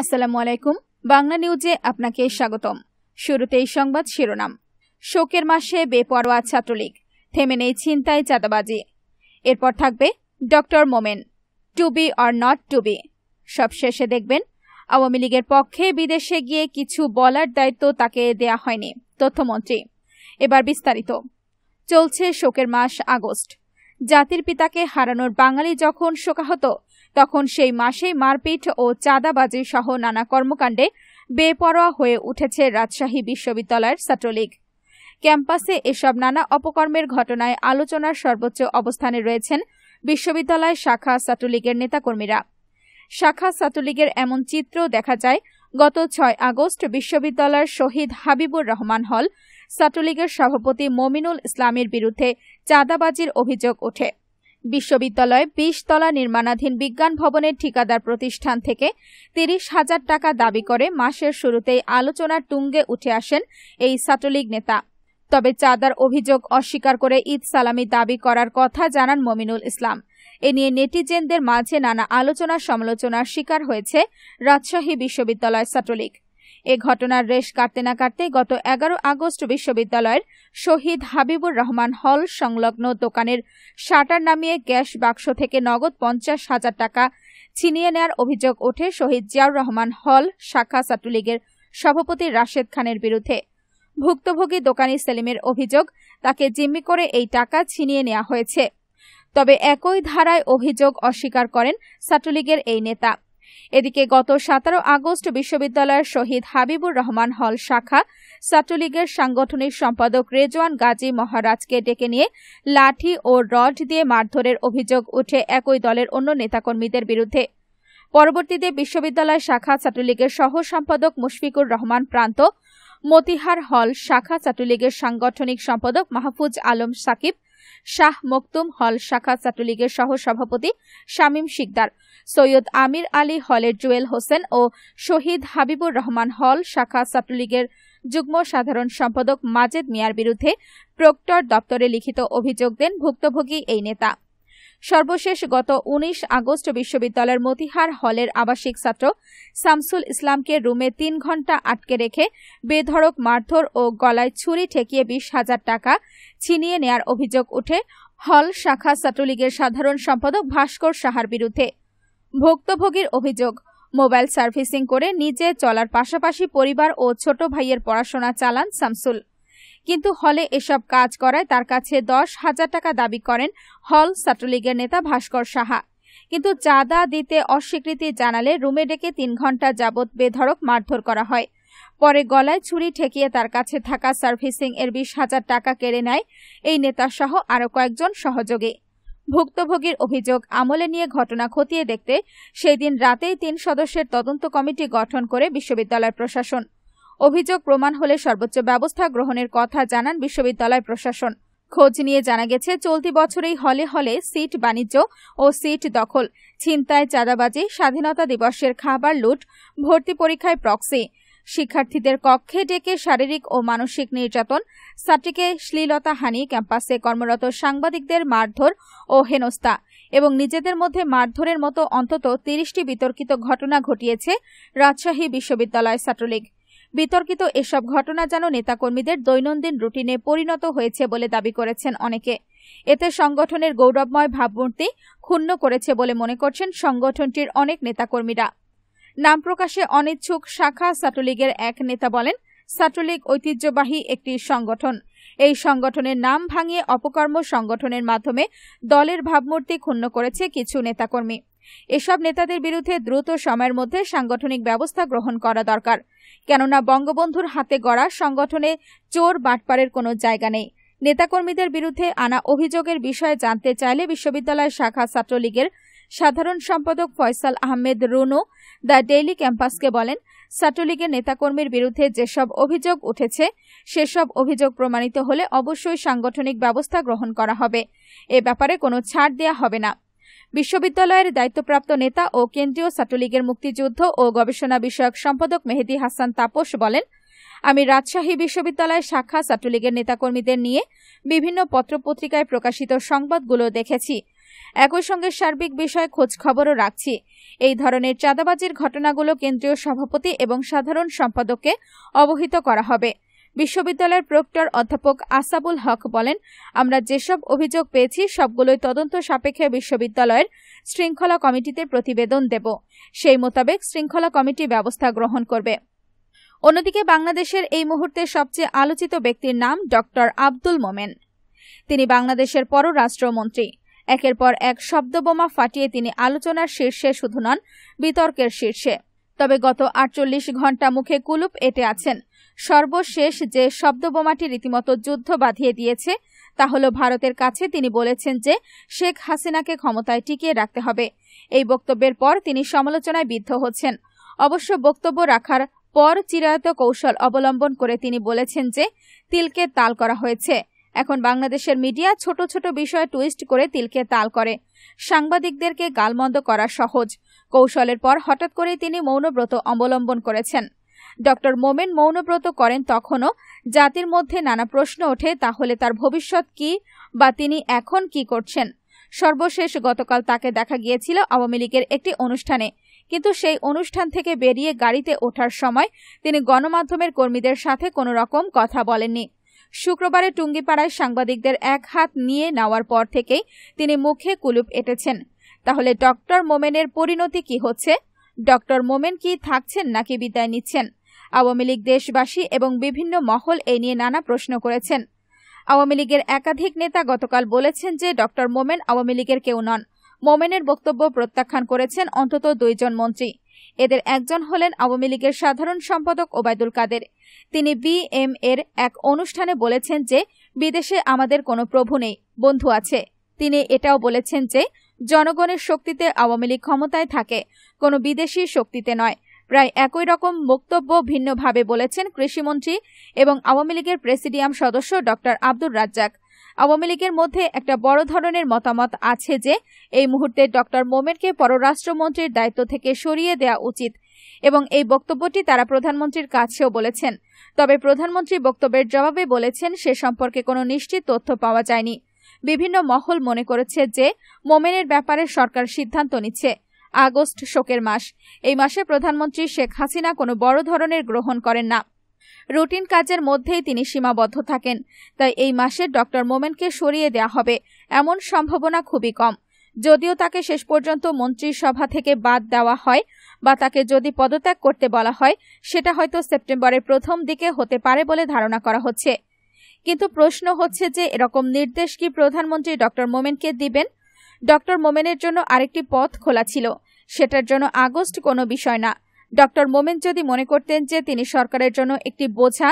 আসসালামু আলাইকুম। বাংলা নিউজে আপনাকে স্বাগতম। শুরুতেই সংবাদ শিরোনাম। শোকের মাসে বেপরোয়া ছাত্রলীগ, থেমে নেই ছিনতাই চাঁদাবাজি। এরপর থাকবে doctor Momen, to be or not to be. সবশেষে দেখবেন আওয়ামী লীগের পক্ষে বিদেশে গিয়ে কিছু বলার দায়িত্ব তাকে দেয়া হয়নি, তথ্যমন্ত্রী। এবার বিস্তারিত। চলছে শোকের মাস আগস্ট। জাতির পিতাকে হারানোর বাঙালি যখন শোকাহত, তখন সেই মাসেই মারপিট ও চাঁদাবাজি সহ নানা কর্মকাণ্ডে বেপরোয়া হয়ে উঠেছে রাজশাহী বিশ্ববিদ্যালয়ের ছাত্রলীগ। ক্যাম্পাসে এসব নানা অপকর্মের ঘটনায় আলোচনার সর্বোচ্চ অবস্থানে রয়েছেন বিশ্ববিদ্যালয় শাখা ছাত্রলীগের নেতাকর্মীরা। শাখা ছাত্রলীগের এমন চিত্র দেখা যায় গত ৬ আগস্ট বিশ্ববিদ্যালয়ের শহীদ হাবিবুর রহমান হল ছাত্রলীগের সভাপতি মমিনুল ইসলামের বিরুদ্ধে চাঁদাবাজির অভিযোগ ওঠে। বিশ্ববিদ্যালয়ে ২০ তলা নির্মাণাধীন বিজ্ঞান ভবনের ঠিকাদার প্রতিষ্ঠান থেকে ৩০,০০০ টাকা দাবি করে মাসের শুরুতেই আলোচনার তুঙ্গে উঠে আসেন এই ছাত্রলীগ নেতা। তবে চাঁদার অভিযোগ অস্বীকার করে ঈদ সালামি দাবি করার কথা জানান মমিনুল ইসলাম। এ নিয়ে নেটিজেনদের মাঝে নানা আলোচনা সমালোচনার শিকার হয়েছে রাজশাহী বিশ্ববিদ্যালয় ছাত্রলীগ। এ ঘটনার রেশ কাটতে না কাটতে গত ১১ আগস্ট বিশ্ববিদ্যালয়ের শহীদ হাবিবুর রহমান হল সংলগ্ন দোকানের শাটার নামিয়ে গ্যাস বাক্স থেকে নগদ ৫০,০০০ টাকা ছিনিয়ে নেওয়ার অভিযোগ ওঠে শহীদ জিয়াউর রহমান হল শাখা ছাত্রলীগের সভাপতি রাশেদ খানের বিরুদ্ধে। ভুক্তভোগী দোকানি সেলিমের অভিযোগ, তাকে জিম্মি করে এই টাকা ছিনিয়ে নেওয়া হয়েছে। তবে একই ধারায় অভিযোগ অস্বীকার করেন ছাত্রলীগের এই নেতা। এদিকে গত ১৭ আগস্ট বিশ্ববিদ্যালয়ের শহীদ হাবিবুর রহমান হল শাখা ছাত্রলীগের সাংগঠনিক সম্পাদক রেজওয়ান গাজী মহারাজকে ডেকে নিয়ে লাঠি ও রড দিয়ে মারধরের অভিযোগ উঠে একই দলের অন্য নেতাকর্মীদের বিরুদ্ধে। পরবর্তীতে বিশ্ববিদ্যালয় শাখা ছাত্রলীগের সহ সম্পাদক মুশফিকুর রহমান প্রান্ত, মতিহার হল শাখা ছাত্রলীগের সাংগঠনিক সম্পাদক মাহফুজ আলম সাকিব, শাহ মকতুম হল শাখা ছাত্রলীগের সহ সভাপতি শামীম শিকদার, সৈয়দ আমির আলী হলের জুয়েল হোসেন ও শহীদ হাবিবুর রহমান হল শাখা ছাত্রলীগের যুগ্ম সাধারণ সম্পাদক মাজেদ মিয়ার বিরুদ্ধে প্রক্টর দপ্তরে লিখিত অভিযোগ দেন ভুক্তভোগী এই নেতা। সর্বশেষ গত ১৯ আগস্ট বিশ্ববিদ্যালয়ের মতিহার হলের আবাসিক ছাত্র শামসুল ইসলামকে রুমে ৩ ঘণ্টা আটকে রেখে বেধড়ক মারধর ও গলায় ছুরি ঠেকিয়ে ২০,০০০ টাকা ছিনিয়ে নেয়ার অভিযোগ ওঠে হল শাখা ছাত্রলীগের সাধারণ সম্পাদক ভাস্কর সাহার বিরুদ্ধে। ভুক্তভোগীর অভিযোগ, মোবাইল সার্ভিসিং করে নিজে চলার পাশাপাশি পরিবার ও ছোট ভাইয়ের পড়াশোনা চালান শামসুল। কিন্তু হলে এসব কাজ করায় তার কাছে ১০,০০০ টাকা দাবি করেন হল ছাত্রলীগের নেতা ভাস্কর সাহা। কিন্তু চাঁদা দিতে অস্বীকৃতি জানালে রুমে ডেকে ৩ ঘণ্টা যাবৎ বেধড়ক মারধর করা হয়। পরে গলায় ছুরি ঠেকিয়ে তার কাছে থাকা সার্ভিসিং এর ২০,০০০ টাকা কেড়ে নেয় এই নেতাসহ আরও কয়েকজন সহযোগী। ভুক্তভোগীর অভিযোগ আমলে নিয়ে ঘটনা খতিয়ে দেখতে সেই দিন রাতেই ৩ সদস্যের তদন্ত কমিটি গঠন করে বিশ্ববিদ্যালয় প্রশাসন। অভিযোগ প্রমাণ হলে সর্বোচ্চ ব্যবস্থা গ্রহণের কথা জানান বিশ্ববিদ্যালয় প্রশাসন। খোঁজ নিয়ে জানা গেছে চলতি বছরেই হলে হলে সিট বাণিজ্য ও সিট দখল, ছিনতাই, চাঁদাবাজি, স্বাধীনতা দিবসের খাবার লুট, ভর্তি পরীক্ষায় প্রক্সি, শিক্ষার্থীদের কক্ষে ডেকে শারীরিক ও মানসিক নির্যাতন, ছাত্রীকে শ্লীলতাহানি, ক্যাম্পাসে কর্মরত সাংবাদিকদের মারধর ও হেনস্থা এবং নিজেদের মধ্যে মারধরের মতো অন্তত ৩০টি বিতর্কিত ঘটনা ঘটিয়েছে রাজশাহী বিশ্ববিদ্যালয় ছাত্রলীগ। বিতর্কিত এসব ঘটনা যেন নেতাকর্মীদের দৈনন্দিন রুটিনে পরিণত হয়েছে বলে দাবি করেছেন অনেকে। এতে সংগঠনের গৌরবময় ভাবমূর্তি ক্ষুণ্ণ করেছে বলে মনে করছেন সংগঠনটির অনেক নেতাকর্মীরা। নাম প্রকাশে অনিচ্ছুক শাখা ছাত্রলীগের এক নেতা বলেন, ছাত্রলীগ ঐতিহ্যবাহী একটি সংগঠন। এই সংগঠনের নাম ভাঙিয়ে অপকর্ম সংগঠনের মাধ্যমে দলের ভাবমূর্তি ক্ষুণ্ণ করেছে কিছু নেতাকর্মী। এসব নেতাদের বিরুদ্ধে দ্রুত সময়ের মধ্যে সাংগঠনিক ব্যবস্থা গ্রহণ করা দরকার, কেননা বঙ্গবন্ধুর হাতে গড়া সংগঠনে চোর বাটপারের কোনো জায়গা নেই। নেতাকর্মীদের বিরুদ্ধে আনা অভিযোগের বিষয়ে জানতে চাইলে বিশ্ববিদ্যালয় শাখা ছাত্রলীগের সাধারণ সম্পাদক ফয়সাল আহমেদ রুনু দ্য ডেইলি ক্যাম্পাসকে বলেন, ছাত্রলীগের নেতাকর্মীর বিরুদ্ধে যেসব অভিযোগ উঠেছে সেসব অভিযোগ প্রমাণিত হলে অবশ্যই সাংগঠনিক ব্যবস্থা গ্রহণ করা হবে। এ ব্যাপারে কোনো ছাড় দেয়া হবে না। বিশ্ববিদ্যালয়ের দায়িত্বপ্রাপ্ত নেতা ও কেন্দ্রীয় ছাত্রলীগের মুক্তিযুদ্ধ ও গবেষণা বিষয়ক সম্পাদক মেহেদী হাসান তাপস বলেন, আমি রাজশাহী বিশ্ববিদ্যালয় শাখা ছাত্রলীগের নেতাকর্মীদের নিয়ে বিভিন্ন পত্রপত্রিকায় প্রকাশিত সংবাদগুলো দেখেছি। একই সঙ্গে সার্বিক বিষয়ে খোঁজ খবরও রাখছি। এই ধরনের চাঁদাবাজির ঘটনাগুলো কেন্দ্রীয় সভাপতি এবং সাধারণ সম্পাদককে অবহিত করা হবে। বিশ্ববিদ্যালয়ের প্রক্টর অধ্যাপক আসাবুল হক বলেন, আমরা যেসব অভিযোগ পেয়েছি সবগুলোই তদন্ত সাপেক্ষে বিশ্ববিদ্যালয়ের শৃঙ্খলা কমিটিতে প্রতিবেদন দেব। সেই মোতাবেক শৃঙ্খলা কমিটি ব্যবস্থা গ্রহণ করবে। অন্যদিকে বাংলাদেশের এই মুহূর্তে সবচেয়ে আলোচিত ব্যক্তির নাম ডক্টর আব্দুল মোমেন। তিনি বাংলাদেশের পররাষ্ট্রমন্ত্রী। একের পর এক শব্দবোমা ফাটিয়ে তিনি আলোচনার শীর্ষে শুধু নন, বিতর্কের শীর্ষে। তবে গত 48 ঘণ্টা মুখে কুলুপ এঁটে আছেন। সর্বশেষ যে শব্দবোমাটি রীতিমতো যুদ্ধ বাঁধিয়ে দিয়েছে তা হল ভারতের কাছে তিনি বলেছেন যে শেখ হাসিনাকে ক্ষমতায় টিকিয়ে রাখতে হবে। এই বক্তব্যের পর তিনি সমালোচনায় বিদ্ধ হচ্ছেন। অবশ্য বক্তব্য রাখার পর চিরায়ত কৌশল অবলম্বন করে তিনি বলেছেন যে তিলকে তাল করা হয়েছে। এখন বাংলাদেশের মিডিয়া ছোট ছোট বিষয়ে টুইস্ট করে তিলকে তাল করে। সাংবাদিকদেরকে গালমন্দ করা সহজ। কৌশলের পর হঠাৎ করেই তিনি মৌনব্রত অবলম্বন করেছেন। ডক্টর মোমেন মৌনব্রত করেন তখনও জাতির মধ্যে নানা প্রশ্ন ওঠে, তাহলে তার ভবিষ্যৎ কি বা তিনি এখন কি করছেন। সর্বশেষ গতকাল তাকে দেখা গিয়েছিল আওয়ামী লীগের একটি অনুষ্ঠানে, কিন্তু সেই অনুষ্ঠান থেকে বেরিয়ে গাড়িতে ওঠার সময় তিনি গণমাধ্যমের কর্মীদের সাথে কোনো রকম কথা বলেননি। শুক্রবারে টুঙ্গিপাড়ায় সাংবাদিকদের এক হাত নিয়ে নেওয়ার পর থেকেই তিনি মুখে কুলুপ এঁটেছেন। তাহলে ডক্টর মোমেনের পরিণতি কি হচ্ছে? ডক্টর মোমেন কি থাকছেন নাকি বিদায় নিচ্ছেন? আওয়ামী লীগ, দেশবাসী এবং বিভিন্ন মহল এই নিয়ে নানা প্রশ্ন করেছেন। আওয়ামী লীগের একাধিক নেতা গতকাল বলেছেন যে ডক্টর মোমেন আওয়ামী লীগের কেউ নন। মোমেনের বক্তব্য প্রত্যাখ্যান করেছেন অন্তত 2 জন মন্ত্রী। এদের একজন হলেন আওয়ামী লীগের সাধারণ সম্পাদক ওবায়দুল কাদের। তিনি বিএম এর এক অনুষ্ঠানে বলেছেন যে বিদেশে আমাদের কোনো প্রভু নেই, বন্ধু আছে। তিনি এটাও বলেছেন যে জনগণের শক্তিতে আওয়ামী লীগ ক্ষমতায় থাকে, কোনো বিদেশি শক্তিতে নয়। প্রায় একই রকম বক্তব্য ভিন্নভাবে বলেছেন কৃষিমন্ত্রী এবং আওয়ামী লীগের প্রেসিডিয়াম সদস্য ডক্টর আব্দুর রাজ্জাক। আওয়ামী লীগের মধ্যে একটা বড় ধরনের মতামত আছে যে এই মুহূর্তে ডক্টর মোমেনকে পররাষ্ট্রমন্ত্রীর দায়িত্ব থেকে সরিয়ে দেওয়া উচিত এবং এই বক্তব্যটি তারা প্রধানমন্ত্রীর কাছেও বলেছেন। তবে প্রধানমন্ত্রী বক্তব্যের জবাবে বলেছেন সে সম্পর্কে কোনো নিশ্চিত তথ্য পাওয়া যায়নি। বিভিন্ন মহল মনে করেছে যে মোমেনের ব্যাপারে সরকার সিদ্ধান্ত নিচ্ছে। আগস্ট শোকের মাস। এই মাসে প্রধানমন্ত্রী শেখ হাসিনা কোনো বড় ধরনের গ্রহণ করেন না। রুটিন কাজের মধ্যেই তিনি সীমাবদ্ধ থাকেন। তাই এই মাসে ডক্টর মোমেনকে সরিয়ে দেওয়া হবে এমন সম্ভাবনা খুবই কম। যদিও তাকে শেষ পর্যন্ত মন্ত্রিসভা থেকে বাদ দেওয়া হয় বা তাকে যদি পদত্যাগ করতে বলা হয়, সেটা হয়তো সেপ্টেম্বরের প্রথম দিকে হতে পারে বলে ধারণা করা হচ্ছে। কিন্তু প্রশ্ন হচ্ছে যে এরকম নির্দেশ কি প্রধানমন্ত্রী ডক্টর মোমেনকে দিবেন? ডক্টর মোমেনের জন্য আরেকটি পথ খোলা ছিল। সেটার জন্য আগস্ট কোনো বিষয় না। ডক্টর মোমেন যদি মনে করতেন যে তিনি সরকারের জন্য একটি বোঝা